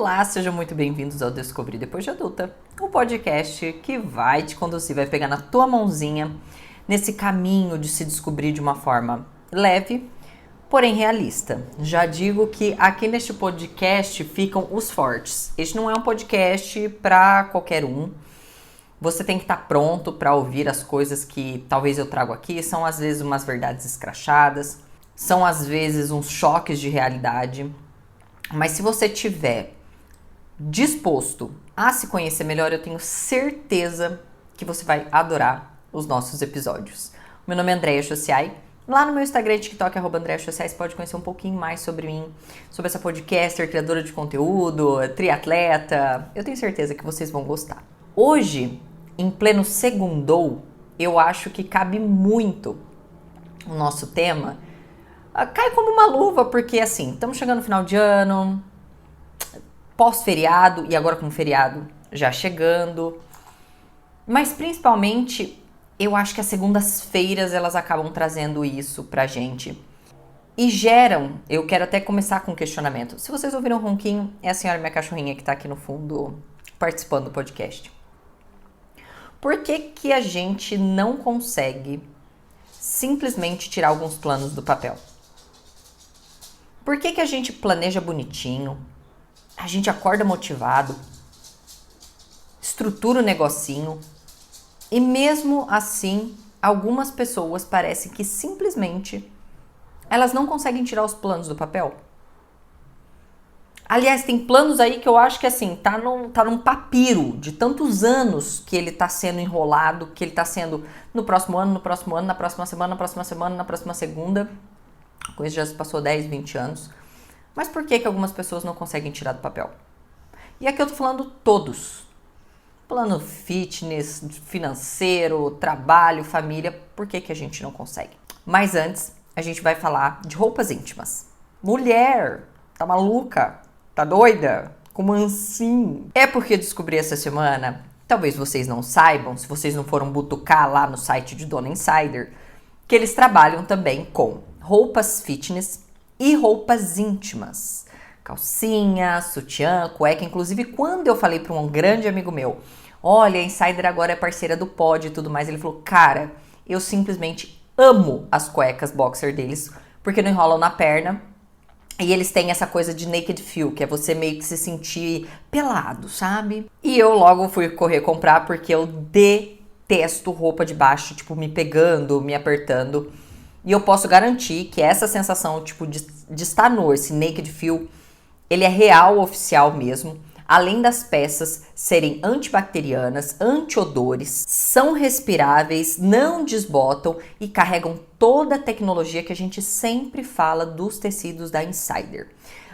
Olá, sejam muito bem-vindos ao Descobrir Depois de Adulta, o podcast que vai te conduzir, vai pegar na tua mãozinha nesse caminho de se descobrir de uma forma leve, porém realista. Já digo que aqui neste podcast ficam os fortes. Este não é um podcast para qualquer um. Você tem que estar pronto para ouvir as coisas que talvez eu trago aqui. São às vezes umas verdades escrachadas, são às vezes uns choques de realidade. Mas se você tiver disposto a se conhecer melhor, eu tenho certeza que você vai adorar os nossos episódios. Meu nome é Andréia Chociai. Lá no meu Instagram e TikTok, @AndréaChociai, você pode conhecer um pouquinho mais sobre mim, sobre essa podcaster, criadora de conteúdo, triatleta. Eu tenho certeza que vocês vão gostar. Hoje, em pleno segundou, eu acho que cabe muito o nosso tema. Cai como uma luva, porque assim, estamos chegando no final de ano, pós-feriado, e agora com o feriado já chegando. Mas principalmente, eu acho que as segundas-feiras elas acabam trazendo isso pra gente. E geram, eu quero até começar com um questionamento. Se vocês ouviram um ronquinho, é a senhora minha cachorrinha que tá aqui no fundo participando do podcast. Por que a gente não consegue simplesmente tirar alguns planos do papel? Por que a gente planeja bonitinho, a gente acorda motivado, estrutura o negocinho e mesmo assim algumas pessoas parecem que simplesmente elas não conseguem tirar os planos do papel? Aliás, tem planos aí que eu acho que assim, tá num papiro de tantos anos que ele tá sendo enrolado, que ele tá sendo no próximo ano, na próxima semana, na próxima segunda. Com isso já se passou 10, 20 anos. Mas por que algumas pessoas não conseguem tirar do papel? E aqui eu tô falando todos. Plano fitness, financeiro, trabalho, família. Por que a gente não consegue? Mas antes, a gente vai falar de roupas íntimas. Mulher, tá maluca? Tá doida? Como assim? É porque eu descobri essa semana, talvez vocês não saibam, se vocês não foram butucar lá no site de Dona Insider, que eles trabalham também com roupas fitness e roupas íntimas. Calcinha, sutiã, cueca. Inclusive, quando eu falei para um grande amigo meu, olha, a Insider agora é parceira do Pod e tudo mais, ele falou, cara, eu simplesmente amo as cuecas boxer deles, porque não enrolam na perna. E eles têm essa coisa de naked feel, que é você meio que se sentir pelado, sabe? E eu logo fui correr comprar, porque eu detesto roupa de baixo, tipo, me pegando, me apertando. E eu posso garantir que essa sensação, tipo, de estar nu, esse naked feel, ele é real, oficial mesmo. Além das peças serem antibacterianas, antiodores, são respiráveis, não desbotam e carregam toda a tecnologia que a gente sempre fala dos tecidos da Insider.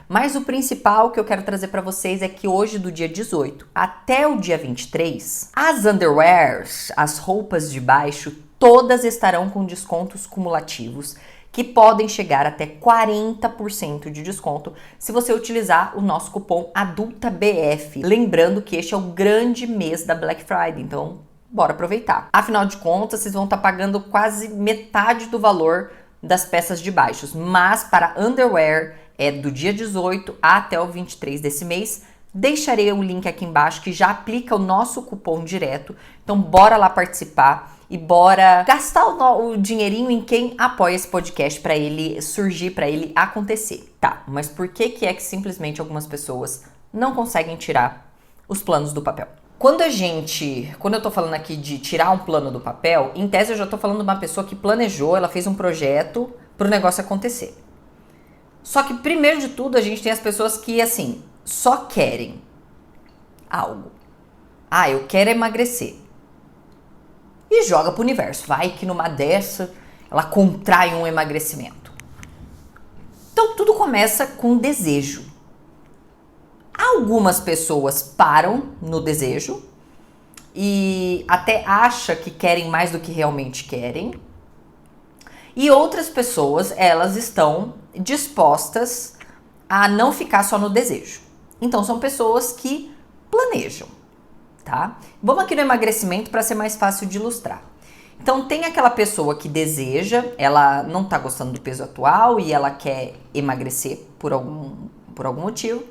Mas o principal que eu quero trazer para vocês é que hoje, do dia 18 até o dia 23, as underwears, as roupas de baixo, todas estarão com descontos cumulativos que podem chegar até 40% de desconto se você utilizar o nosso cupom ADULTABF. Lembrando que este é o grande mês da Black Friday, então bora aproveitar. Afinal de contas, vocês vão estar pagando quase metade do valor das peças de baixos, mas para underwear é do dia 18 até o 23 desse mês. Deixarei o link aqui embaixo que já aplica o nosso cupom direto, então bora lá participar. E bora gastar o dinheirinho em quem apoia esse podcast para ele surgir, para ele acontecer. Tá, mas por que que simplesmente algumas pessoas não conseguem tirar os planos do papel? Quando eu tô falando aqui de tirar um plano do papel, em tese eu já tô falando de uma pessoa que planejou, ela fez um projeto pro negócio acontecer. Só que primeiro de tudo a gente tem as pessoas que assim, só querem algo. Ah, eu quero emagrecer. E joga pro universo. Vai que numa dessa ela contrai um emagrecimento. Então tudo começa com desejo. Algumas pessoas param no desejo e até acham que querem mais do que realmente querem. E outras pessoas, elas estão dispostas a não ficar só no desejo. Então são pessoas que planejam. Tá? Vamos aqui no emagrecimento para ser mais fácil de ilustrar. Então tem aquela pessoa que deseja, ela não tá gostando do peso atual e ela quer emagrecer por algum motivo.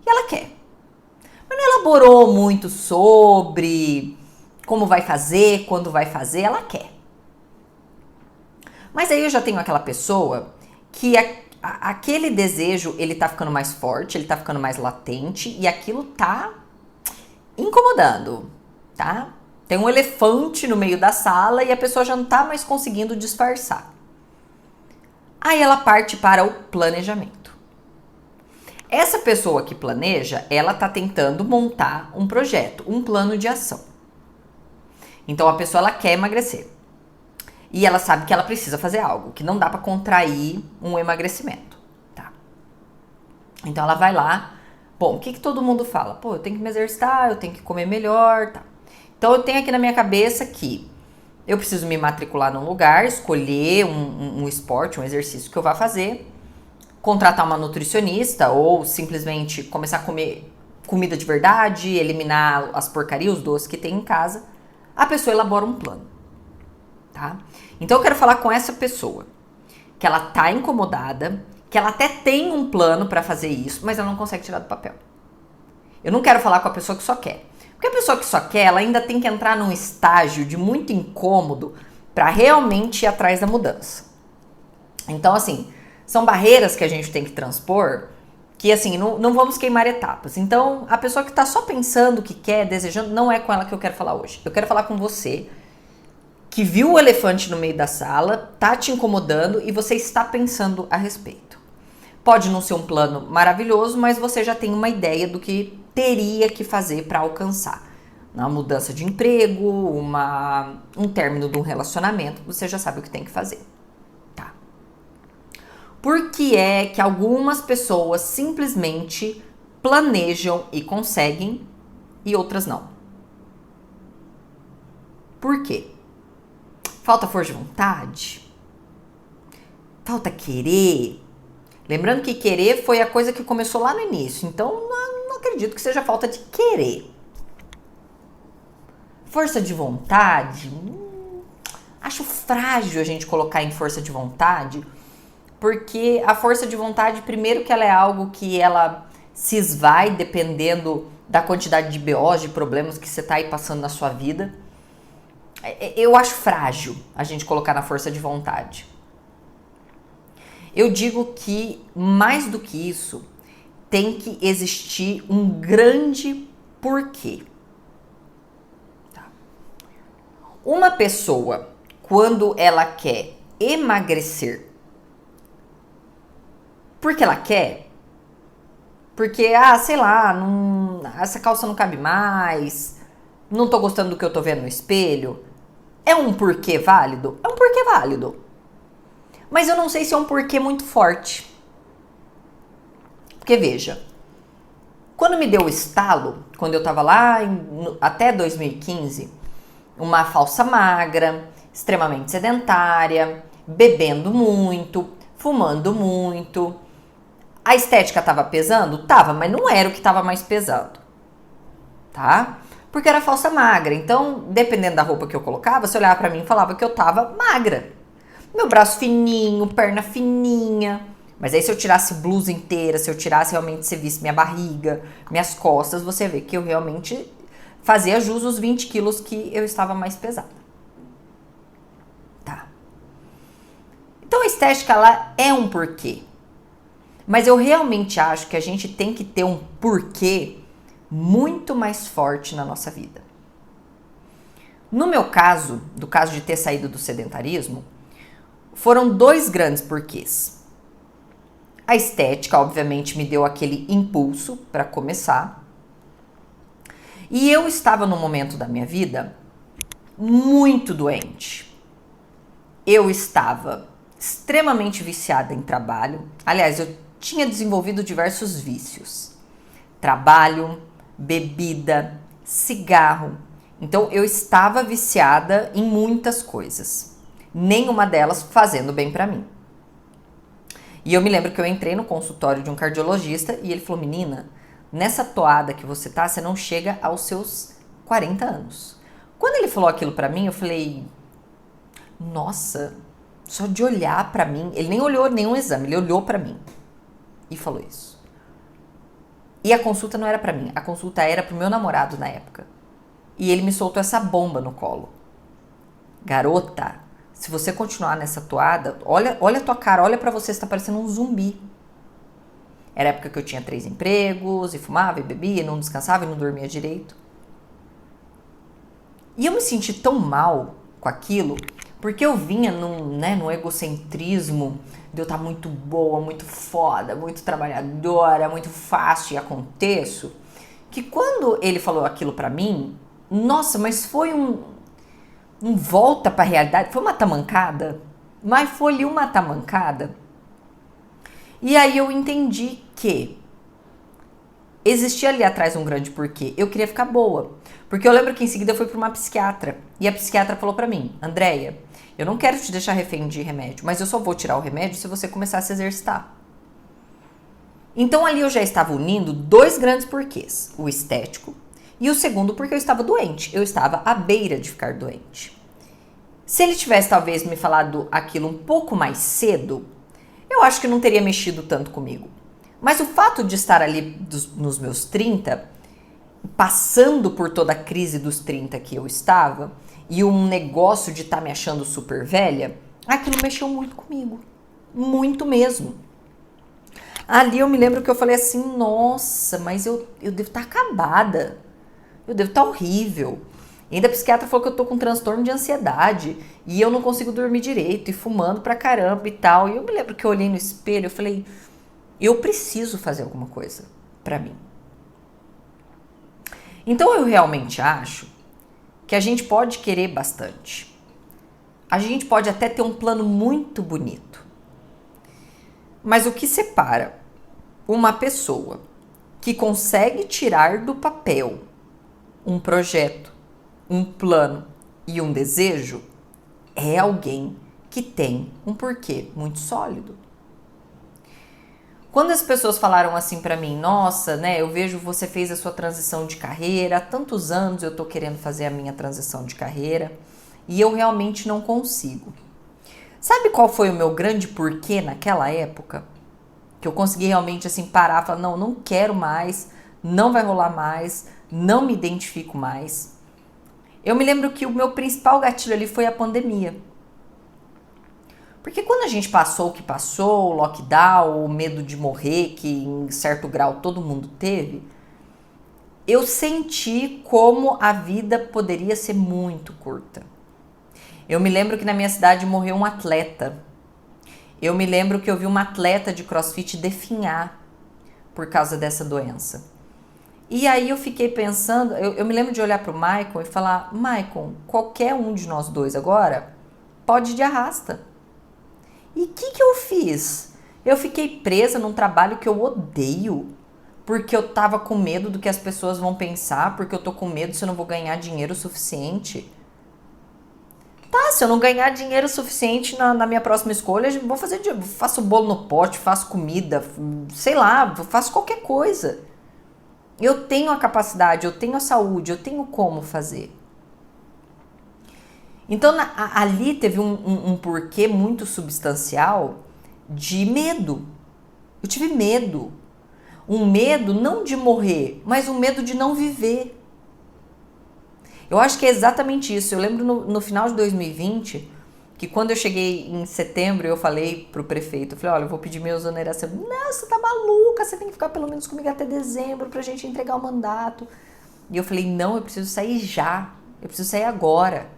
E ela quer. elaborou muito sobre como vai fazer, quando vai fazer, ela quer. Mas aí eu já tenho aquela pessoa que aquele desejo, ele tá ficando mais forte, ele tá ficando mais latente e aquilo tá incomodando, tá? Tem um elefante no meio da sala e a pessoa já não tá mais conseguindo disfarçar. Aí ela parte para o planejamento. Essa pessoa que planeja, ela tá tentando montar um projeto, um plano de ação. Então a pessoa, ela quer emagrecer. E ela sabe que ela precisa fazer algo, que não dá para contrair um emagrecimento, tá? Então ela vai lá, bom, o que todo mundo fala? Pô, eu tenho que me exercitar, eu tenho que comer melhor, tá? Então eu tenho aqui na minha cabeça que eu preciso me matricular num lugar, escolher um esporte, um exercício que eu vá fazer, contratar uma nutricionista ou simplesmente começar a comer comida de verdade, eliminar as porcarias, os doces que tem em casa. A pessoa elabora um plano, tá? Então eu quero falar com essa pessoa, que ela tá incomodada, que ela até tem um plano pra fazer isso, mas ela não consegue tirar do papel. Eu não quero falar com a pessoa que só quer. Porque a pessoa que só quer, ela ainda tem que entrar num estágio de muito incômodo pra realmente ir atrás da mudança. Então, assim, são barreiras que a gente tem que transpor, que assim, não vamos queimar etapas. Então, a pessoa que tá só pensando, que quer, desejando, não é com ela que eu quero falar hoje. Eu quero falar com você, que viu o elefante no meio da sala, tá te incomodando e você está pensando a respeito. Pode não ser um plano maravilhoso, mas você já tem uma ideia do que teria que fazer para alcançar. Uma mudança de emprego, um término de um relacionamento, você já sabe o que tem que fazer. Tá? Por que é que algumas pessoas simplesmente planejam e conseguem e outras não? Por quê? Falta força de vontade? Falta querer? Lembrando que querer foi a coisa que começou lá no início, então não acredito que seja falta de querer. Força de vontade? Acho frágil a gente colocar em força de vontade, porque a força de vontade, primeiro que ela é algo que ela se esvai dependendo da quantidade de BOs, de problemas que você está aí passando na sua vida. Eu acho frágil a gente colocar na força de vontade. Eu digo que, mais do que isso, tem que existir um grande porquê. Tá? Uma pessoa, quando ela quer emagrecer, porque ela quer, porque, sei lá, essa calça não cabe mais, não tô gostando do que eu tô vendo no espelho, é um porquê válido? É um porquê válido. Mas eu não sei se é um porquê muito forte. Porque veja, quando me deu o estalo, quando eu tava lá até 2015, uma falsa magra, extremamente sedentária, bebendo muito, fumando muito, a estética tava pesando? Tava, mas não era o que tava mais pesando, tá? Porque era falsa magra, então, dependendo da roupa que eu colocava, você olhava pra mim e falava que eu tava magra. Meu braço fininho, perna fininha. Mas aí se eu tirasse blusa inteira, se eu tirasse realmente, você visse minha barriga, minhas costas, você vê que eu realmente fazia jus os 20 quilos que eu estava mais pesada. Tá. Então a estética, ela é um porquê. Mas eu realmente acho que a gente tem que ter um porquê muito mais forte na nossa vida. No meu caso, do caso de ter saído do sedentarismo, foram dois grandes porquês. A estética, obviamente, me deu aquele impulso para começar. E eu estava num momento da minha vida muito doente. Eu estava extremamente viciada em trabalho. Aliás, eu tinha desenvolvido diversos vícios. Trabalho, bebida, cigarro. Então, eu estava viciada em muitas coisas. Nenhuma delas fazendo bem pra mim. E eu me lembro que eu entrei no consultório de um cardiologista e ele falou, menina, nessa toada que você tá, você não chega aos seus 40 anos. Quando ele falou aquilo pra mim, eu falei, nossa, só de olhar pra mim, ele nem olhou nenhum exame, ele olhou pra mim e falou isso. E a consulta não era pra mim, a consulta era pro meu namorado na época. E ele me soltou essa bomba no colo. Garota, se você continuar nessa toada, olha a tua cara, olha pra você, você tá parecendo um zumbi. Era a época que eu tinha 3 empregos, e fumava, e bebia, e não descansava, e não dormia direito. E eu me senti tão mal com aquilo, porque eu vinha num egocentrismo de eu estar muito boa, muito foda, muito trabalhadora, muito fácil e aconteço, que quando ele falou aquilo pra mim, nossa, mas foi um volta pra realidade, foi uma tamancada, mas foi ali uma tamancada. E aí eu entendi que existia ali atrás um grande porquê. Eu queria ficar boa. Porque eu lembro que em seguida eu fui para uma psiquiatra. E a psiquiatra falou para mim, Andréia, eu não quero te deixar refém de remédio, mas eu só vou tirar o remédio se você começar a se exercitar. Então ali eu já estava unindo 2 grandes porquês. O estético e o segundo porque eu estava doente. Eu estava à beira de ficar doente. Se ele tivesse talvez me falado aquilo um pouco mais cedo, eu acho que não teria mexido tanto comigo. Mas o fato de estar ali nos meus 30, passando por toda a crise dos 30 que eu estava, e um negócio de estar me achando super velha, aquilo mexeu muito comigo. Muito mesmo. Ali eu me lembro que eu falei assim, nossa, mas eu devo estar acabada. Eu devo estar horrível. E ainda a psiquiatra falou que eu tô com transtorno de ansiedade e eu não consigo dormir direito e fumando pra caramba e tal. E eu me lembro que eu olhei no espelho e falei, eu preciso fazer alguma coisa pra mim. Então eu realmente acho que a gente pode querer bastante. A gente pode até ter um plano muito bonito. Mas o que separa uma pessoa que consegue tirar do papel um projeto, um plano e um desejo é alguém que tem um porquê muito sólido. Quando as pessoas falaram assim pra mim, nossa, né, eu vejo você fez a sua transição de carreira, há tantos anos eu tô querendo fazer a minha transição de carreira e eu realmente não consigo. Sabe qual foi o meu grande porquê naquela época? Que eu consegui realmente assim parar e falar, não quero mais, não vai rolar mais, não me identifico mais. Eu me lembro que o meu principal gatilho ali foi a pandemia. Porque quando a gente passou o que passou, o lockdown, o medo de morrer, que em certo grau todo mundo teve, eu senti como a vida poderia ser muito curta. Eu me lembro que na minha cidade morreu um atleta. Eu me lembro que eu vi uma atleta de CrossFit definhar por causa dessa doença. E aí eu fiquei pensando, eu me lembro de olhar para o Maicon e falar, Maicon, qualquer um de nós dois agora pode ir de arrasta. E o que eu fiz? Eu fiquei presa num trabalho que eu odeio, porque eu tava com medo do que as pessoas vão pensar, porque eu tô com medo se eu não vou ganhar dinheiro suficiente. Tá, se eu não ganhar dinheiro suficiente na minha próxima escolha, eu vou fazer, faço bolo no pote, faço comida, sei lá, faço qualquer coisa. Eu tenho a capacidade, eu tenho a saúde, eu tenho como fazer. Então ali teve um porquê muito substancial de medo. Eu tive medo. Um medo não de morrer, mas um medo de não viver. Eu acho que é exatamente isso. Eu lembro no final de 2020, que quando eu cheguei em setembro, eu falei pro prefeito, eu falei, olha, eu vou pedir minha exoneração. Não, você tá maluca, você tem que ficar pelo menos comigo até dezembro pra gente entregar o mandato. E eu falei, não, eu preciso sair já. Eu preciso sair agora.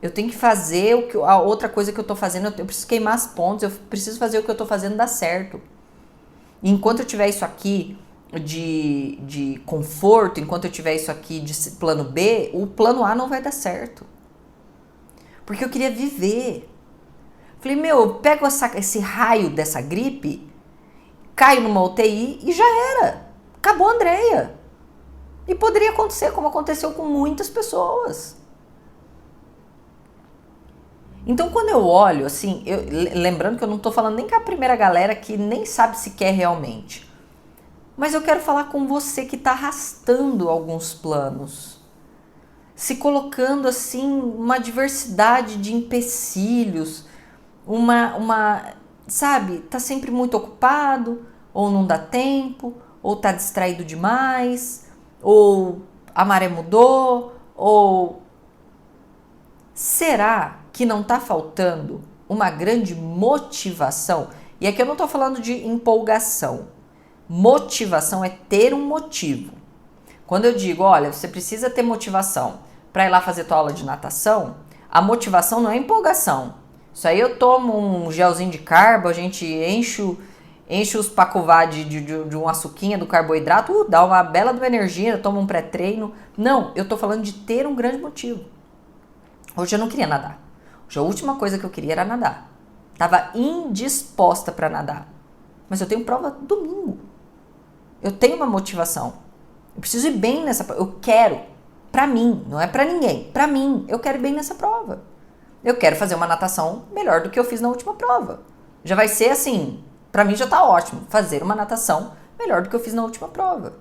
Eu tenho que fazer a outra coisa que eu tô fazendo, eu preciso queimar as pontes, eu preciso fazer o que eu tô fazendo dar certo. E enquanto eu tiver isso aqui de conforto, enquanto eu tiver isso aqui de plano B, o plano A não vai dar certo. Porque eu queria viver. Falei, eu pego esse raio dessa gripe, caio numa UTI e já era. Acabou a Andréia. E poderia acontecer como aconteceu com muitas pessoas. Então, quando eu olho, assim, lembrando que eu não tô falando nem com a primeira galera que nem sabe se quer realmente. Mas eu quero falar com você que tá arrastando alguns planos. Se colocando, assim, uma diversidade de empecilhos. Sabe, tá sempre muito ocupado, ou não dá tempo, ou tá distraído demais, ou a maré mudou, ou será que não tá faltando uma grande motivação? E aqui eu não tô falando de empolgação. Motivação é ter um motivo. Quando eu digo, olha, você precisa ter motivação para ir lá fazer tua aula de natação, a motivação não é empolgação. Isso aí eu tomo um gelzinho de carbo, a gente enche os pacová de um açuquinha do carboidrato, dá uma bela de uma energia, eu tomo um pré-treino. Não, eu tô falando de ter um grande motivo. Hoje eu não queria nadar. Hoje a última coisa que eu queria era nadar. Tava indisposta para nadar. Mas eu tenho prova domingo. Eu tenho uma motivação. Eu preciso ir bem nessa prova. Eu quero. Pra mim, não é pra ninguém. Pra mim, eu quero ir bem nessa prova. Eu quero fazer uma natação melhor do que eu fiz na última prova. Já vai ser assim, pra mim já tá ótimo. Fazer uma natação melhor do que eu fiz na última prova.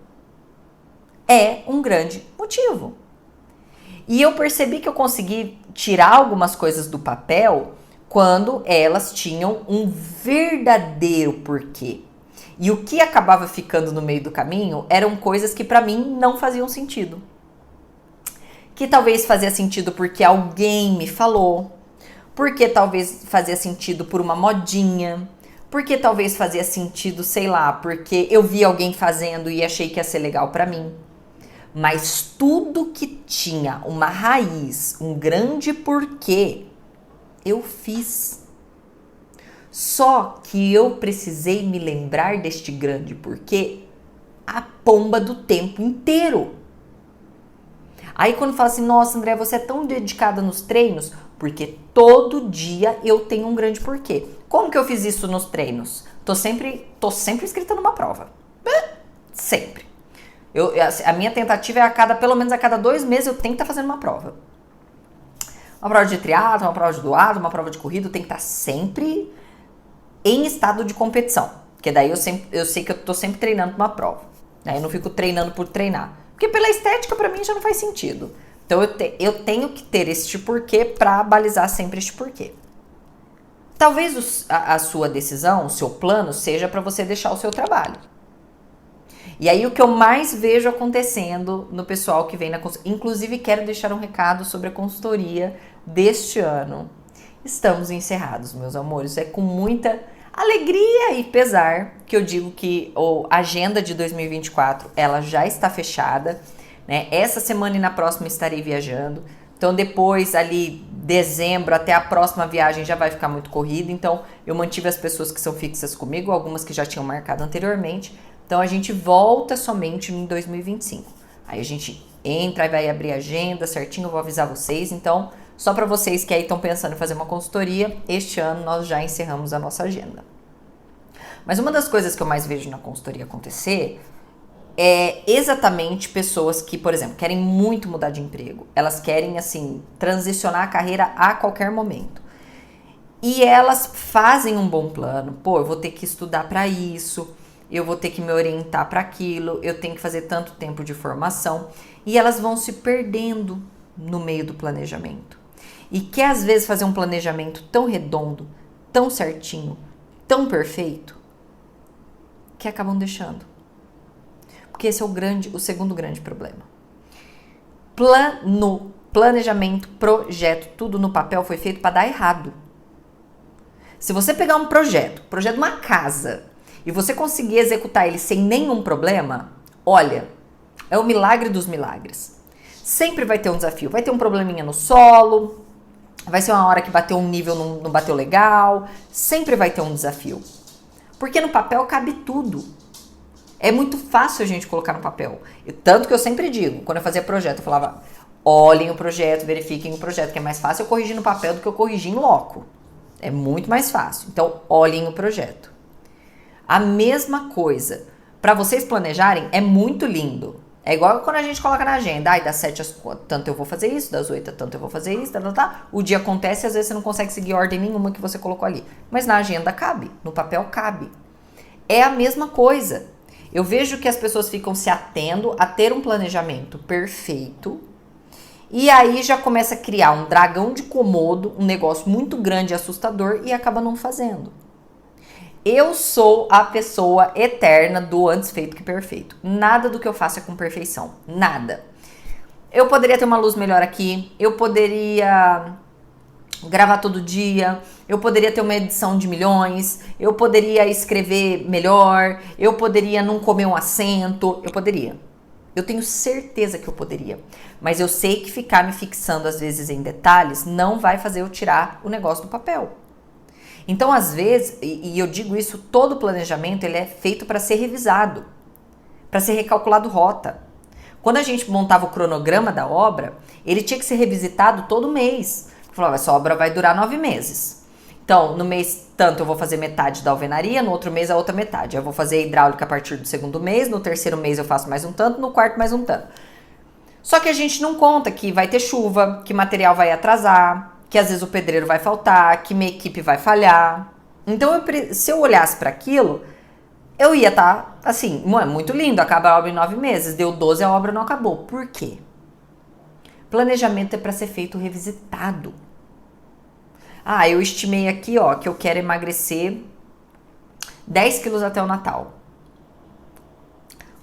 É um grande motivo. E eu percebi que eu consegui tirar algumas coisas do papel quando elas tinham um verdadeiro porquê. E o que acabava ficando no meio do caminho eram coisas que pra mim não faziam sentido. Que talvez fazia sentido porque alguém me falou, porque talvez fazia sentido por uma modinha, porque talvez fazia sentido, sei lá, porque eu vi alguém fazendo e achei que ia ser legal pra mim. Mas tudo que tinha uma raiz, um grande porquê, eu fiz. Só que eu precisei me lembrar deste grande porquê a pomba do tempo inteiro. Aí quando fala assim, nossa, André, você é tão dedicada nos treinos, porque todo dia eu tenho um grande porquê. Como que eu fiz isso nos treinos? Tô sempre inscrita numa prova. Sempre. A minha tentativa é pelo menos a cada 2 meses eu tenho que estar fazendo uma prova. Uma prova de triatlo, uma prova de duatlo, uma prova de corrida, eu tenho que estar sempre em estado de competição. Porque daí eu sei que eu tô sempre treinando pra uma prova. Né? Eu não fico treinando por treinar. Porque pela estética pra mim já não faz sentido. Então eu tenho que ter este porquê pra balizar sempre este porquê. Talvez a sua decisão, o seu plano, seja pra você deixar o seu trabalho. E aí o que eu mais vejo acontecendo no pessoal que vem na consultoria, inclusive quero deixar um recado sobre a consultoria deste ano. Estamos encerrados, meus amores. É com muita alegria e pesar que eu digo que a agenda de 2024 ela já está fechada, né? Essa semana e na próxima estarei viajando. Então depois ali dezembro até a próxima viagem já vai ficar muito corrido. Então eu mantive as pessoas que são fixas comigo, algumas que já tinham marcado anteriormente. Então a gente volta somente em 2025. Aí a gente entra e vai abrir a agenda certinho, eu vou avisar vocês. Então só para vocês que aí estão pensando em fazer uma consultoria, este ano nós já encerramos a nossa agenda. Mas uma das coisas que eu mais vejo na consultoria acontecer é exatamente pessoas que, por exemplo, querem muito mudar de emprego. Elas querem, assim, transicionar a carreira a qualquer momento. E elas fazem um bom plano. Pô, eu vou ter que estudar para isso, eu vou ter que me orientar para aquilo, eu tenho que fazer tanto tempo de formação. E elas vão se perdendo no meio do planejamento. E quer às vezes fazer um planejamento tão redondo, tão certinho, tão perfeito, que acabam deixando. Porque esse é o segundo grande problema. Planejamento, projeto, tudo no papel foi feito para dar errado. Se você pegar um projeto de uma casa, e você conseguir executar ele sem nenhum problema, olha, é o milagre dos milagres. Sempre vai ter um desafio, vai ter um probleminha no solo, vai ser uma hora que bateu um nível, não bateu legal, sempre vai ter um desafio. Porque no papel cabe tudo. É muito fácil a gente colocar no papel. Tanto que eu sempre digo, quando eu fazia projeto, eu falava, olhem o projeto, verifiquem o projeto, que é mais fácil eu corrigir no papel do que eu corrigir em loco. É muito mais fácil. Então, olhem o projeto. A mesma coisa. Para vocês planejarem, é muito lindo. É igual quando a gente coloca na agenda, das 7 às tanto eu vou fazer isso, das 8 a tanto eu vou fazer isso, O dia acontece e às vezes você não consegue seguir ordem nenhuma que você colocou ali. Mas na agenda cabe, no papel cabe. É a mesma coisa. Eu vejo que as pessoas ficam se atendo a ter um planejamento perfeito e aí já começa a criar um dragão de Komodo, um negócio muito grande e assustador e acaba não fazendo. Eu sou a pessoa eterna do antes feito que perfeito. Nada do que eu faço é com perfeição. Nada. Eu poderia ter uma luz melhor aqui. Eu poderia gravar todo dia. Eu poderia ter uma edição de milhões. Eu poderia escrever melhor. Eu poderia não comer um acento. Eu poderia. Eu tenho certeza que eu poderia. Mas eu sei que ficar me fixando às vezes em detalhes não vai fazer eu tirar o negócio do papel. Então, às vezes, e eu digo isso, todo planejamento ele é feito para ser revisado, para ser recalculado rota. Quando a gente montava o cronograma da obra, ele tinha que ser revisitado todo mês. Eu falava, essa obra vai durar 9 meses. Então, no mês tanto eu vou fazer metade da alvenaria, no outro mês a outra metade. Eu vou fazer a hidráulica a partir do segundo mês, no terceiro mês eu faço mais um tanto, no quarto mais um tanto. Só que a gente não conta que vai ter chuva, que material vai atrasar, que às vezes o pedreiro vai faltar, que minha equipe vai falhar. Então, se eu olhasse para aquilo, eu ia estar assim, muito lindo, acaba a obra em 9 meses, deu 12, a obra não acabou. Por quê? Planejamento é para ser feito revisitado. Ah, eu estimei aqui, ó, que eu quero emagrecer 10 quilos até o Natal.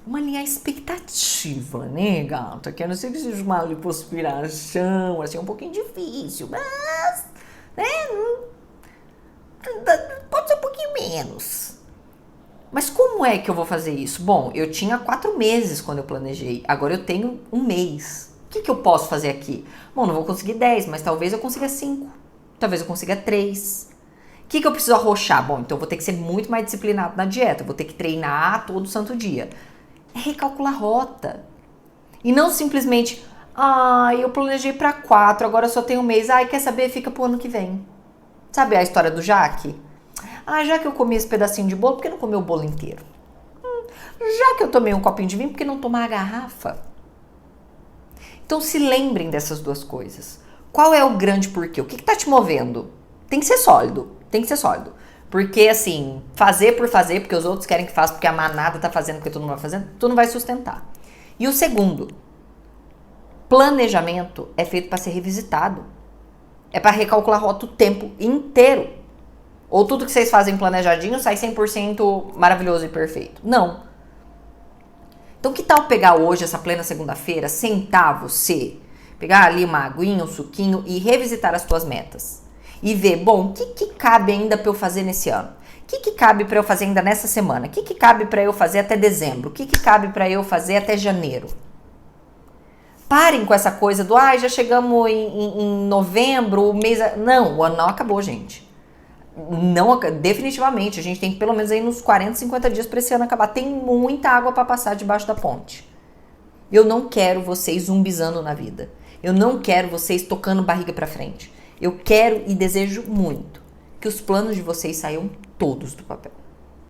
Uma linha expectativa, né, gata? Que a não ser que seja uma lipoaspiração, assim, um pouquinho difícil, mas, né, pode ser um pouquinho menos. Mas como é que eu vou fazer isso? Bom, eu tinha 4 meses quando eu planejei, agora eu tenho 1 mês. O que eu posso fazer aqui? Bom, não vou conseguir 10, mas talvez eu consiga 5, talvez eu consiga 3. O que eu preciso arrochar? Bom, então eu vou ter que ser muito mais disciplinado na dieta, eu vou ter que treinar todo santo dia. É recalcular rota. E não simplesmente, eu planejei para 4, agora só tenho 1 mês. Quer saber? Fica pro ano que vem. Sabe a história do Jaque? Já que eu comi esse pedacinho de bolo, por que não comer o bolo inteiro? Já que eu tomei um copinho de vinho, por que não tomar a garrafa? Então se lembrem dessas duas coisas. Qual é o grande porquê? O que tá te movendo? Tem que ser sólido. Tem que ser sólido. Porque, assim, fazer por fazer, porque os outros querem que faça, porque a manada tá fazendo, porque todo mundo vai fazendo, tu não vai sustentar. E o segundo, planejamento é feito para ser revisitado. É para recalcular a rota o tempo inteiro. Ou tudo que vocês fazem planejadinho sai 100% maravilhoso e perfeito. Não. Então, que tal pegar hoje, essa plena segunda-feira, sentar você, pegar ali uma aguinha, um suquinho e revisitar as tuas metas? E ver, bom, o que cabe ainda para eu fazer nesse ano? O que cabe para eu fazer ainda nessa semana? O que cabe para eu fazer até dezembro? O que cabe para eu fazer até janeiro? Parem com essa coisa do, já chegamos em novembro, o mês... Não, o ano não acabou, gente. Não, definitivamente, a gente tem pelo menos aí uns 40, 50 dias para esse ano acabar. Tem muita água para passar debaixo da ponte. Eu não quero vocês zumbizando na vida. Eu não quero vocês tocando barriga para frente. Eu quero e desejo muito que os planos de vocês saiam todos do papel.